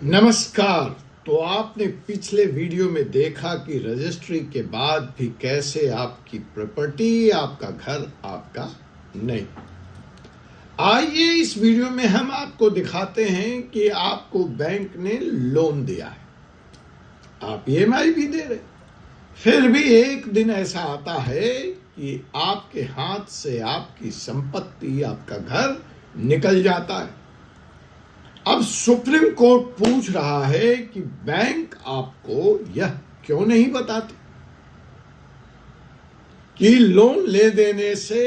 नमस्कार। तो आपने पिछले वीडियो में देखा कि रजिस्ट्री के बाद भी कैसे आपकी प्रॉपर्टी, आपका घर आपका नहीं। आइए इस वीडियो में हम आपको दिखाते हैं कि आपको बैंक ने लोन दिया है, आप ईएमआई भी दे रहे, फिर भी एक दिन ऐसा आता है कि आपके हाथ से आपकी संपत्ति, आपका घर निकल जाता है। अब सुप्रीम कोर्ट पूछ रहा है कि बैंक आपको यह क्यों नहीं बताते कि लोन ले देने से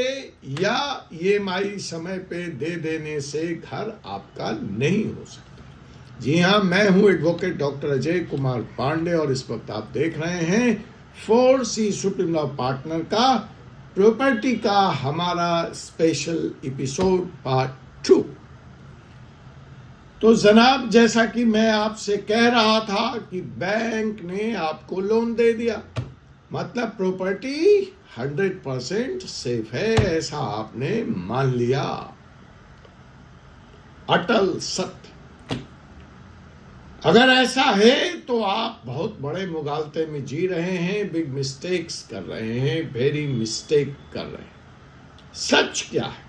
या ईएमआई समय पे दे देने से घर आपका नहीं हो सकता। जी हां, मैं हूं एडवोकेट डॉक्टर अजय कुमार पांडे और इस वक्त आप देख रहे हैं 4C सुप्रीम लॉ पार्टनर का प्रॉपर्टी का हमारा स्पेशल एपिसोड पार्ट 2। तो जनाब, जैसा कि मैं आपसे कह रहा था कि बैंक ने आपको लोन दे दिया, मतलब प्रॉपर्टी 100% सेफ है, ऐसा आपने मान लिया। अटल सत्य। अगर ऐसा है तो आप बहुत बड़े मुगालते में जी रहे हैं, बिग मिस्टेक्स कर रहे हैं, वेरी मिस्टेक कर रहे हैं। सच क्या है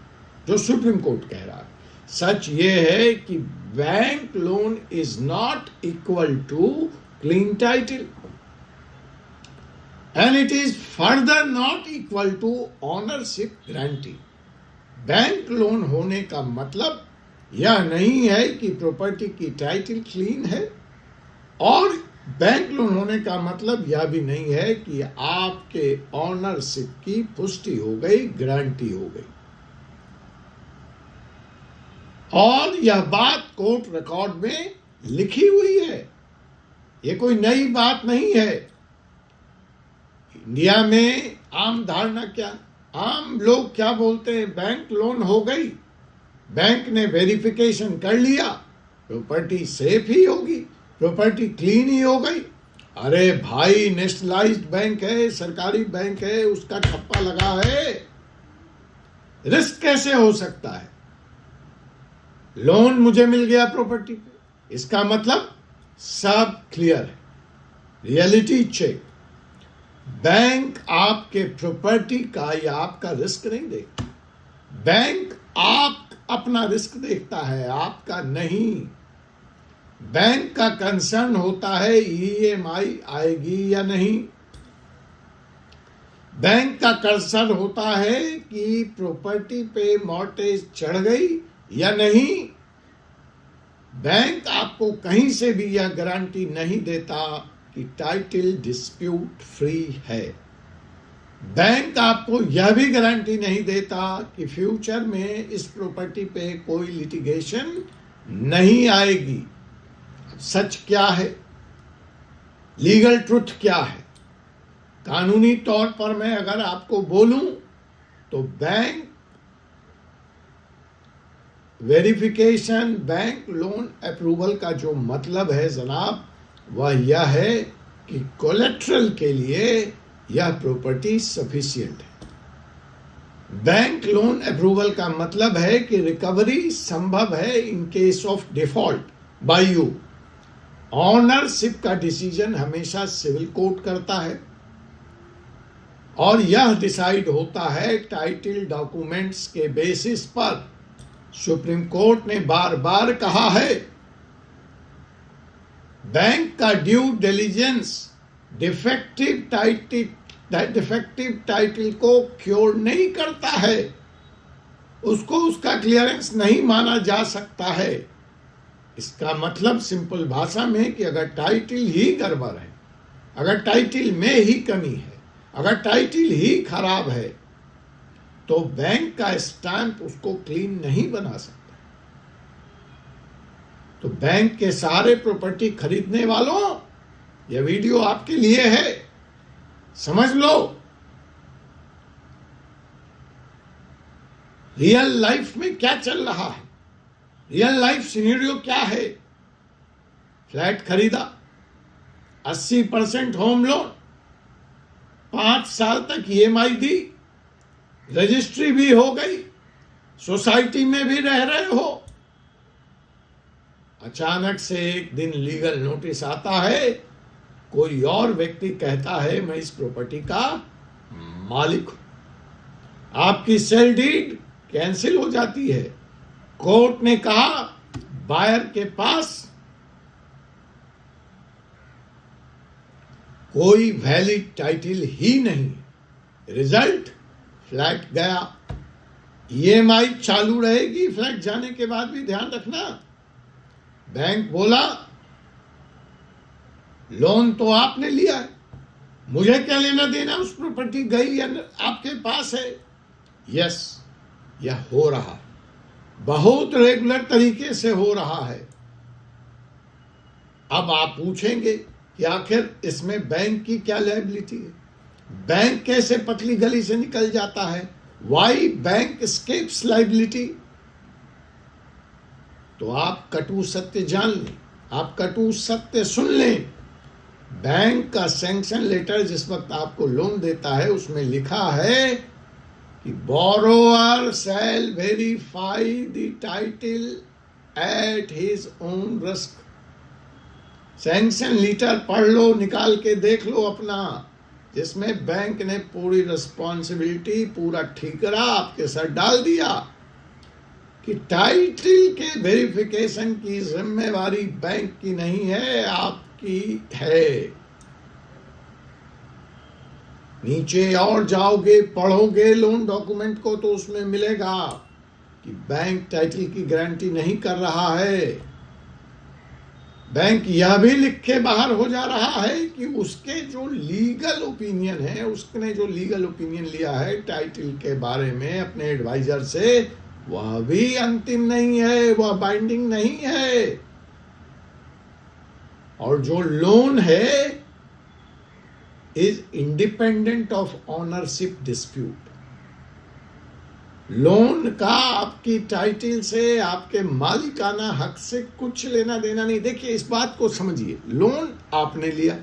जो सुप्रीम कोर्ट कह रहा है? सच ये है कि bank loan is not equal to clean title and it is further not equal to ownership guarantee. Bank loan होने का मतलब यह नहीं है कि प्रॉपर्टी की टाइटल क्लीन है, और बैंक लोन होने का मतलब यह भी नहीं है कि आपके ओनरशिप की पुष्टि हो गई, गारंटी हो गई। और यह बात कोर्ट रिकॉर्ड में लिखी हुई है, ये कोई नई बात नहीं है। इंडिया में आम धारणा क्या, आम लोग क्या बोलते हैं, बैंक लोन हो गई, बैंक ने वेरिफिकेशन कर लिया, प्रॉपर्टी सेफ ही होगी, प्रॉपर्टी क्लीन ही हो गई। अरे भाई, नेशनलाइज्ड बैंक है, सरकारी बैंक है, उसका ठप्पा लगा है, रिस्क कैसे हो सकता है? लोन मुझे मिल गया प्रॉपर्टी पे, इसका मतलब सब क्लियर है, रियलिटी चेक। बैंक आपके प्रॉपर्टी का या आपका रिस्क नहीं देखता, बैंक आप अपना रिस्क देखता है, आपका नहीं। बैंक का कंसर्न होता है ईएमआई आएगी या नहीं, बैंक का कंसर्न होता है कि प्रॉपर्टी पे मॉर्टगेज चढ़ गई या नहीं। बैंक आपको कहीं से भी यह गारंटी नहीं देता कि टाइटल डिस्प्यूट फ्री है। बैंक आपको यह भी गारंटी नहीं देता कि फ्यूचर में इस प्रॉपर्टी पे कोई लिटिगेशन नहीं आएगी। सच क्या है, लीगल ट्रुथ क्या है? कानूनी तौर पर मैं अगर आपको बोलूं तो bank verification, bank loan approval का जो मतलब है जनाब, वह यह है कि कोलेट्रल के लिए यह प्रॉपर्टी सफिशिएंट है। बैंक लोन अप्रूवल का मतलब है कि रिकवरी संभव है in case of default by you. Ownership का डिसीजन हमेशा सिविल कोर्ट करता है और यह डिसाइड होता है टाइटल डॉक्यूमेंट्स के बेसिस पर। सुप्रीम कोर्ट ने बार बार कहा है, बैंक का ड्यू डिलिजेंस डिफेक्टिव टाइटल को क्योर नहीं करता है, उसको उसका क्लियरेंस नहीं माना जा सकता है। इसका मतलब सिंपल भाषा में कि अगर टाइटल ही गड़बड़ है, अगर टाइटल में ही कमी है, अगर टाइटल ही खराब है, तो बैंक का स्टैंप उसको क्लीन नहीं बना सकता। तो बैंक के सारे प्रॉपर्टी खरीदने वालों, यह वीडियो आपके लिए है, समझ लो। रियल लाइफ में क्या चल रहा है, रियल लाइफ सिनेरियो क्या है? फ्लैट खरीदा, 80% होम लोन, 5 साल तक ईएमआई दी, रजिस्ट्री भी हो गई, सोसाइटी में भी रह रहे हो, अचानक से एक दिन लीगल नोटिस आता है, कोई और व्यक्ति कहता है मैं इस प्रॉपर्टी का मालिक हूं, आपकी सेल डीड कैंसिल हो जाती है। कोर्ट ने कहा बायर के पास कोई वैलिड टाइटल ही नहीं, रिजल्ट फ्लैट गया। ईएमआई चालू रहेगी फ्लैट जाने के बाद भी, ध्यान रखना। बैंक बोला लोन तो आपने लिया है, मुझे क्या लेना देना, उस प्रॉपर्टी गई या आपके पास है। यस, यह हो रहा, बहुत रेगुलर तरीके से हो रहा है। अब आप पूछेंगे कि आखिर इसमें बैंक की क्या लायबिलिटी है, बैंक कैसे पतली गली से निकल जाता है, वाई बैंक एस्केप्स लायबिलिटी। तो आप कटु सत्य जान लें, आप कटु सत्य सुन लें। बैंक का सैंक्शन लेटर जिस वक्त आपको लोन देता है उसमें लिखा है कि borrower shall verify the title at his own risk. Sanction letter पढ़ लो, निकाल के देख लो अपना, जिसमें बैंक ने पूरी रिस्पॉन्सिबिलिटी, पूरा ठीकरा आपके सर डाल दिया कि टाइटल के वेरिफिकेशन की जिम्मेवारी बैंक की नहीं है, आपकी है। नीचे और जाओगे, पढ़ोगे लोन डॉक्यूमेंट को, तो उसमें मिलेगा कि बैंक टाइटल की गारंटी नहीं कर रहा है। बैंक यह भी लिख के बाहर हो जा रहा है कि उसके जो लीगल ओपिनियन है, उसने जो लीगल ओपिनियन लिया है टाइटल के बारे में अपने एडवाइजर से, वह भी अंतिम नहीं है, वह बाइंडिंग नहीं है। और जो लोन है is independent of ownership dispute. Loan का आपकी टाइटल से, आपके मालिकाना हक से कुछ लेना देना नहीं। देखिए इस बात को समझिए, लोन आपने लिया,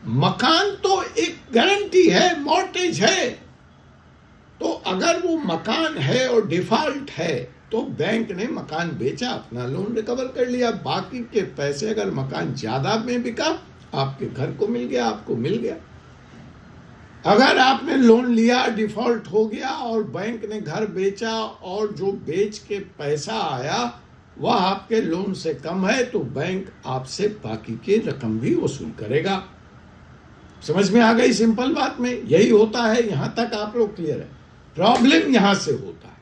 मकान तो एक गारंटी है, मॉर्गेज है। तो अगर वो मकान है और डिफॉल्ट है तो बैंक ने मकान बेचा, अपना लोन रिकवर कर लिया, बाकी के पैसे अगर मकान ज्यादा में बिका आपके घर को मिल गया, आपको मिल गया। अगर आपने लोन लिया, डिफॉल्ट हो गया और बैंक ने घर बेचा और जो बेच के पैसा आया वह आपके लोन से कम है, तो बैंक आपसे बाकी की रकम भी वसूल करेगा। समझ में आ गई सिंपल बात में? यही होता है, यहां तक आप लोग क्लियर है। प्रॉब्लम यहां से होता है।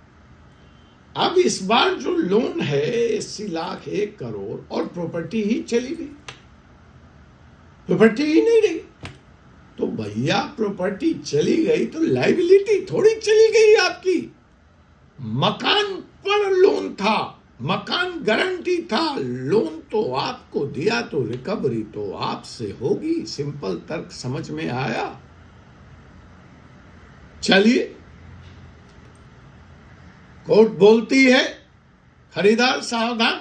अब इस बार जो लोन है 80 लाख 1 करोड़ और प्रॉपर्टी ही चली गई, प्रॉपर्टी ही नहीं रही। तो भैया प्रॉपर्टी चली गई तो लायबिलिटी थोड़ी चली गई आपकी। मकान पर लोन था, मकान गारंटी था, लोन तो आपको दिया तो रिकवरी तो आपसे होगी। सिंपल तर्क समझ में आया? चलिए, कोर्ट बोलती है खरीदार सावधान,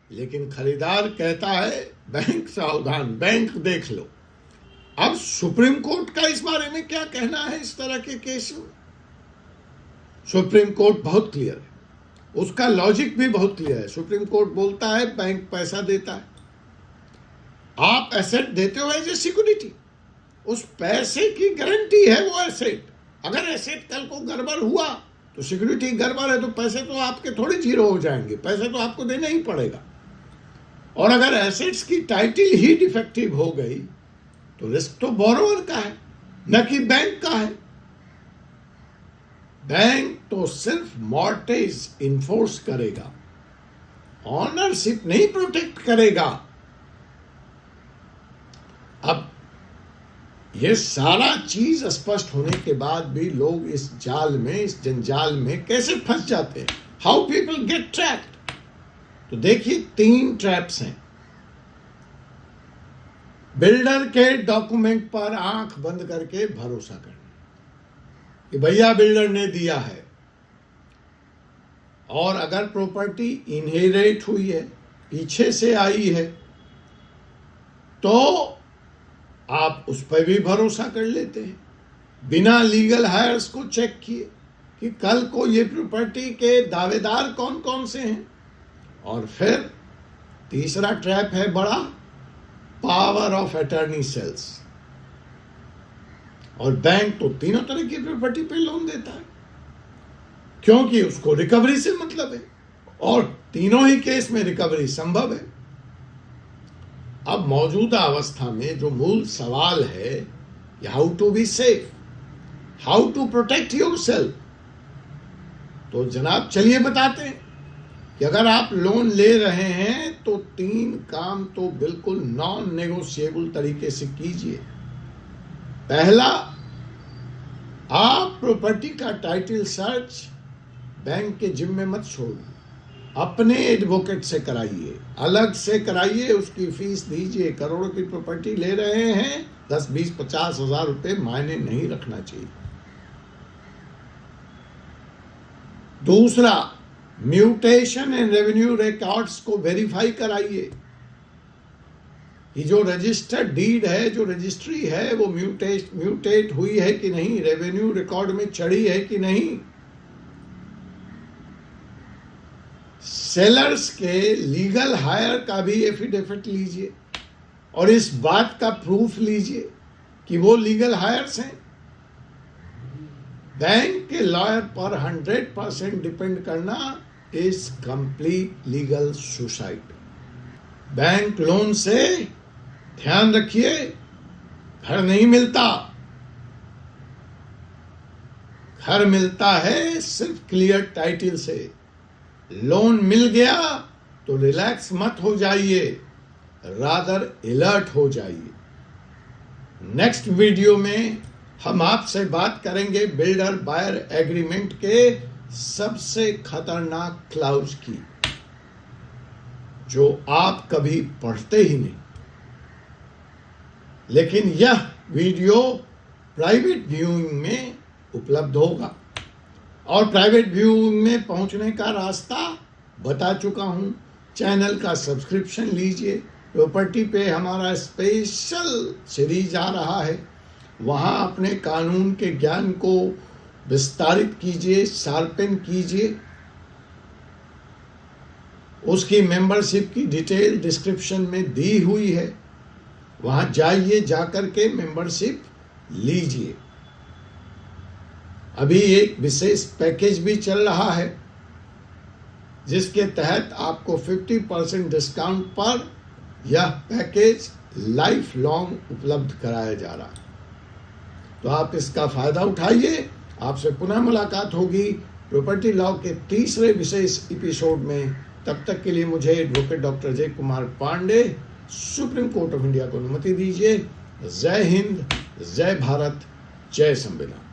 लेकिन खरीदार कहता है बैंक सावधान, बैंक देख लो। अब सुप्रीम कोर्ट का इस बारे में क्या कहना है इस तरह के केस में? सुप्रीम कोर्ट बहुत क्लियर है, उसका लॉजिक भी बहुत क्लियर है। सुप्रीम कोर्ट बोलता है बैंक पैसा देता है, आप एसेट देते हो एज ए सिक्योरिटी, उस पैसे की गारंटी है वो एसेट। अगर एसेट कल को गड़बड़ हुआ तो सिक्योरिटी गड़बड़ है तो पैसे तो आपके थोड़े जीरो हो जाएंगे, पैसे तो आपको देना ही पड़ेगा। और अगर एसेट्स की टाइटल ही डिफेक्टिव हो गई तो रिस्क तो बोरोवर का है, न कि बैंक का है। बैंक तो सिर्फ मॉर्गेज इन्फोर्स करेगा, ऑनरशिप नहीं प्रोटेक्ट करेगा। अब ये सारा चीज स्पष्ट होने के बाद भी लोग इस जाल में, इस जंजाल में कैसे फंस जाते हैं? How people get trapped? तो देखिए 3 ट्रैप्स हैं। बिल्डर के डॉक्यूमेंट पर आंख बंद करके भरोसा करना कि भैया बिल्डर ने दिया है, और अगर प्रॉपर्टी इनहेरिट हुई है, पीछे से आई है, तो आप उस पर भी भरोसा कर लेते हैं बिना लीगल हायर्स को चेक किए कि कल को ये प्रॉपर्टी के दावेदार कौन कौन से हैं। और फिर तीसरा ट्रैप है बड़ा, पावर ऑफ अटर्नी सेल्स। और बैंक तो तीनों तरह की प्रॉपर्टी पे लोन देता है, क्योंकि उसको रिकवरी से मतलब है और तीनों ही केस में रिकवरी संभव है। अब मौजूदा अवस्था में जो मूल सवाल है, how to be safe, how to protect yourself. तो जनाब चलिए बताते हैं कि अगर आप लोन ले रहे हैं तो 3 काम तो बिल्कुल नॉन नेगोशिएबल तरीके से कीजिए। पहला, आप प्रॉपर्टी का टाइटल सर्च बैंक के जिम्मे मत छोड़िए, अपने एडवोकेट से कराइए, अलग से कराइए, उसकी फीस दीजिए। करोड़ों की प्रॉपर्टी ले रहे हैं, 10, 20, 50 हजार रुपए मायने नहीं रखना चाहिए। दूसरा, म्यूटेशन एंड रेवेन्यू रिकॉर्ड्स को वेरीफाई कराइए कि जो रजिस्टर्ड डीड है, जो रजिस्ट्री है, वो म्यूटेट हुई है कि नहीं, रेवेन्यू रिकॉर्ड में चढ़ी है कि नहीं। सेलर्स के लीगल हायर का भी एफिडेविट लीजिए और इस बात का प्रूफ लीजिए कि वो लीगल हायर्स हैं। बैंक के लॉयर पर 100% डिपेंड करना is complete legal suicide. Bank loan से ध्यान रखिए, घर नहीं मिलता, घर मिलता है सिर्फ क्लियर टाइटल से। लोन मिल गया तो रिलैक्स मत हो जाइए, रादर अलर्ट हो जाइए। नेक्स्ट वीडियो में हम आपसे बात करेंगे बिल्डर बायर एग्रीमेंट के सबसे खतरनाक क्लाउज की, जो आप कभी पढ़ते ही नहीं। लेकिन यह वीडियो प्राइवेट व्यूइंग में उपलब्ध होगा और प्राइवेट व्यूइंग में पहुंचने का रास्ता बता चुका हूं। चैनल का सब्सक्रिप्शन लीजिए। प्रॉपर्टी पे हमारा स्पेशल सीरीज आ रहा है, वहां अपने कानून के ज्ञान को विस्तारित कीजिए, शार्पन कीजिए। उसकी मेंबरशिप की डिटेल डिस्क्रिप्शन में दी हुई है, वहां जाइए, जाकर के मेंबरशिप लीजिए। अभी एक विशेष पैकेज भी चल रहा है जिसके तहत आपको 50% डिस्काउंट पर यह पैकेज लाइफ लॉन्ग उपलब्ध कराया जा रहा है। तो आप इसका फायदा उठाइए। आपसे पुनः मुलाकात होगी प्रॉपर्टी लॉ के तीसरे विशेष एपिसोड में। तब तक के लिए मुझे advocate doctor Jay Kumar Pandey, Supreme Court of India को अनुमति दीजिए। जय हिंद, जय भारत, जय संविधान।